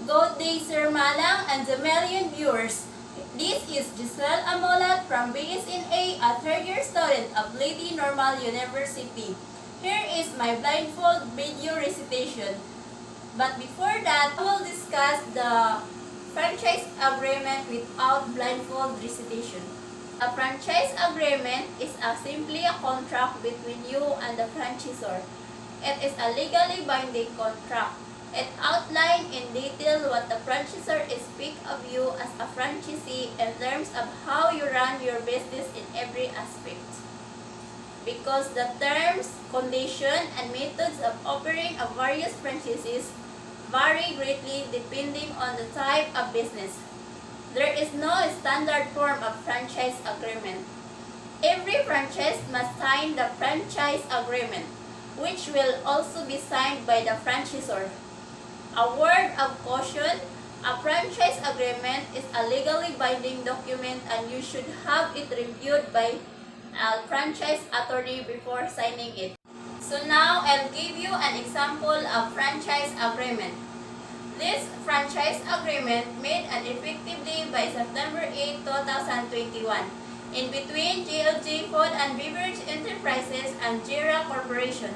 Good day, Sir Malang and the million viewers. This is Giselle Amolat from BSNA, a third-year student of Lady Normal University. Here is my blindfold video recitation. But before that, I will discuss the franchise agreement without blindfold recitation. A franchise agreement is simply a contract between you and the franchisor. It is a legally binding contract. It outlines in detail what the franchisor expects of you as a franchisee in terms of how you run your business in every aspect. Because the terms, conditions, and methods of operating of various franchises vary greatly depending on the type of business. There is no standard form of franchise agreement. Every franchise must sign the franchise agreement, which will also be signed by the franchisor. A word of caution, a franchise agreement is a legally binding document and you should have it reviewed by a franchise attorney before signing it. So now I'll give you an example of franchise agreement. This franchise agreement made an effective day by September 8, 2021 in between JLJ Food and Beverage Enterprises and JIRA Corporation.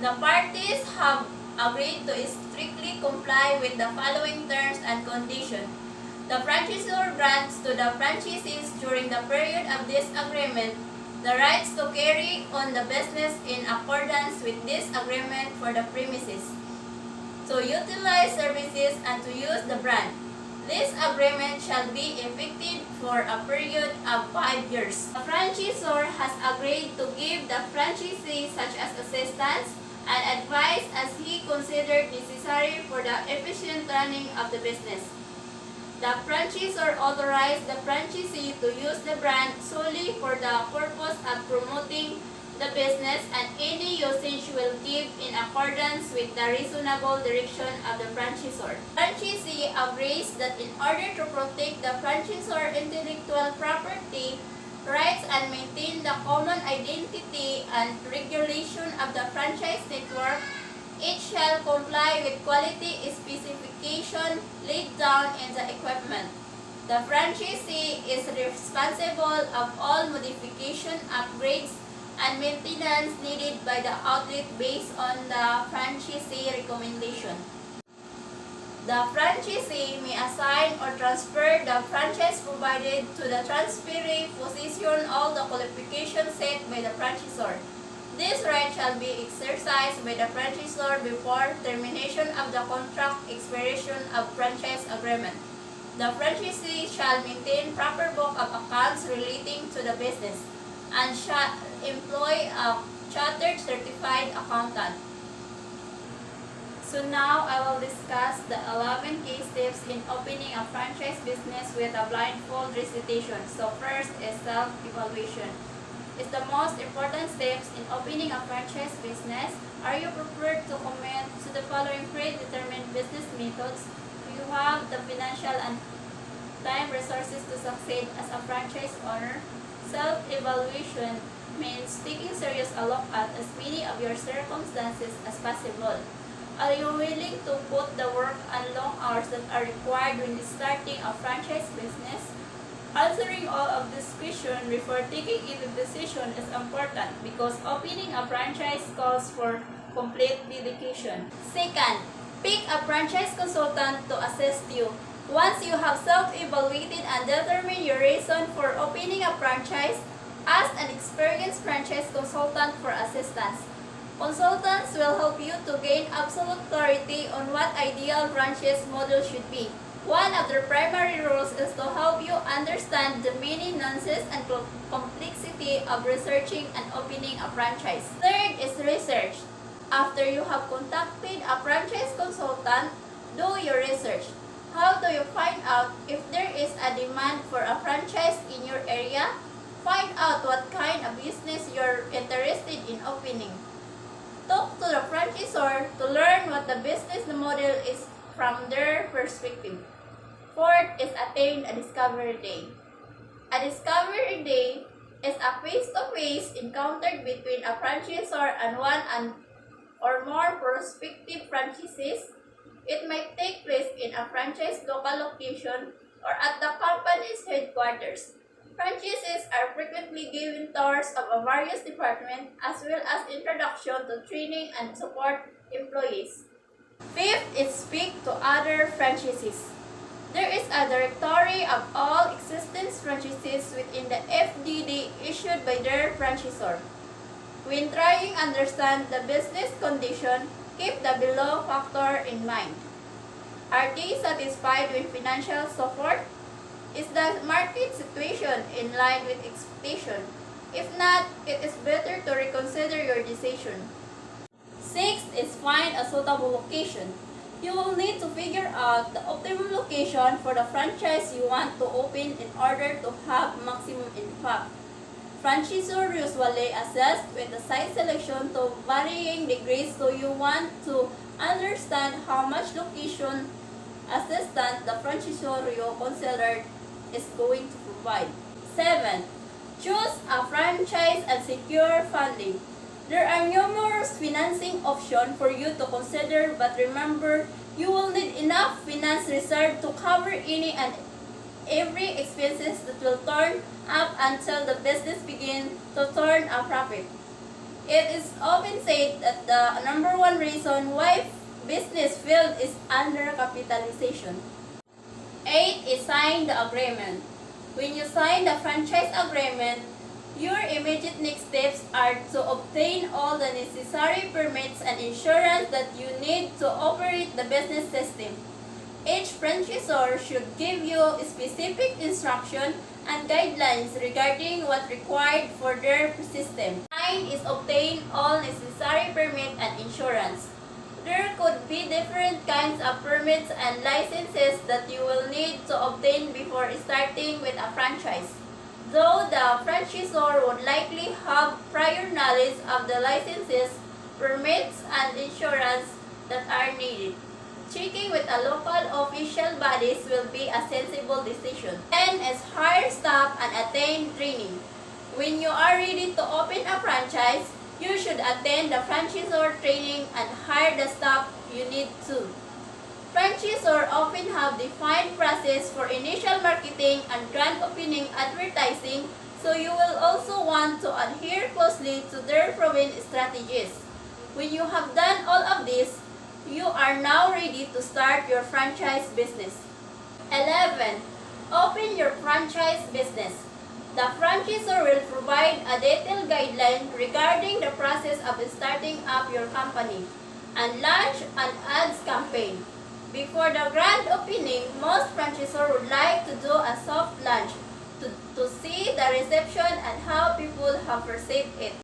The parties have agreed to strictly comply with the following terms and conditions. The franchisor grants to the franchisees during the period of this agreement the rights to carry on the business in accordance with this agreement for the premises, to utilize services and to use the brand. This agreement shall be effective for a period of 5 years. The franchisor has agreed to give the franchisee such as assistance and advice as he considered necessary for the efficient running of the business. The franchisor authorized the franchisee to use the brand solely for the purpose of promoting the business, and any usage will give in accordance with the reasonable direction of the franchisor. Franchisee agrees that in order to protect the franchisor intellectual property rights and maintain the common identity and regulation of the franchise network, it shall comply with quality specification laid down in the equipment. The franchisee is responsible of all modification, upgrades, and maintenance needed by the outlet based on the franchisee recommendation. The franchisee may assign or transfer the franchise provided to the transferee possession all the qualifications set by the franchisor. This right shall be exercised by the franchisor before termination of the contract expiration of franchise agreement. The franchisee shall maintain proper book of accounts relating to the business and shall employ a chartered certified accountant. So now I will discuss the 11 key steps in opening a franchise business with a blindfold recitation. So first is self-evaluation. It's the most important steps in opening a franchise business. Are you prepared to commit to the following predetermined business methods? Do you have the financial and time resources to succeed as a franchise owner? Self-evaluation means taking serious a look at as many of your circumstances as possible. Are you willing to put the work and long hours that are required when starting a franchise business? Answering all of this question before taking any decision is important because opening a franchise calls for complete dedication. Second, pick a franchise consultant to assist you. Once you have self-evaluated and determined your reason for opening a franchise, ask an experienced franchise consultant for assistance. Consultants will help you to gain absolute clarity on what ideal franchise model should be. One of their primary roles is to help you understand the many nuances and complexity of researching and opening a franchise. Third is research. After you have contacted a franchise consultant, do your research. How do you find out if there is a demand for a franchise in your area? Find out what kind of business you're interested in opening. Talk to the franchisor to learn what the business model is from their perspective. Fourth is attain a discovery day. A discovery day is a face-to-face encounter between a franchisor and one or more prospective franchisees. It might take place in a franchise local location or at the company's headquarters. Franchises are frequently given tours of a various departments as well as introduction to training and support employees. Fifth is speak to other franchises. There is a directory of all existing franchises within the FDD issued by their franchisor. When trying to understand the business condition, keep the below factor in mind. Are they satisfied with financial support? Is the market situation in line with expectation? If not, it is better to reconsider your decision. Sixth is find a suitable location. You will need to figure out the optimum location for the franchise you want to open in order to have maximum impact. Franchisors usually assess with the site selection to varying degrees, so you want to understand how much location assistance the franchisor you considered is going to provide. 7. Choose a franchise and secure funding. There are numerous financing options for you to consider, but remember, you will need enough finance reserve to cover any and every expenses that will turn up until the business begins to turn a profit. It is often said that the number one reason why business failed is undercapitalization. 8 is sign the agreement. When you sign the franchise agreement, your immediate next steps are to obtain all the necessary permits and insurance that you need to operate the business system. Each franchisor should give you specific instruction and guidelines regarding what required for their system. 9 is obtain all necessary permit and insurance. There could be different kinds of permits and licenses that you will need to obtain before starting with a franchise. Though the franchisor would likely have prior knowledge of the licenses, permits, and insurance that are needed, checking with a local official bodies will be a sensible decision. 10 is hire staff and attend training. When you are ready to open a franchise, you should attend the franchisor training and hire the staff you need to. Franchisors often have defined process for initial marketing and grand opening advertising, so you will also want to adhere closely to their proven strategies. When you have done all of this, you are now ready to start your franchise business. 11. Open your franchise business. The franchisor will provide a detailed guideline regarding the process of starting up your company and launch an ads campaign. Before the grand opening, most franchisors would like to do a soft launch to see the reception and how people have perceived it.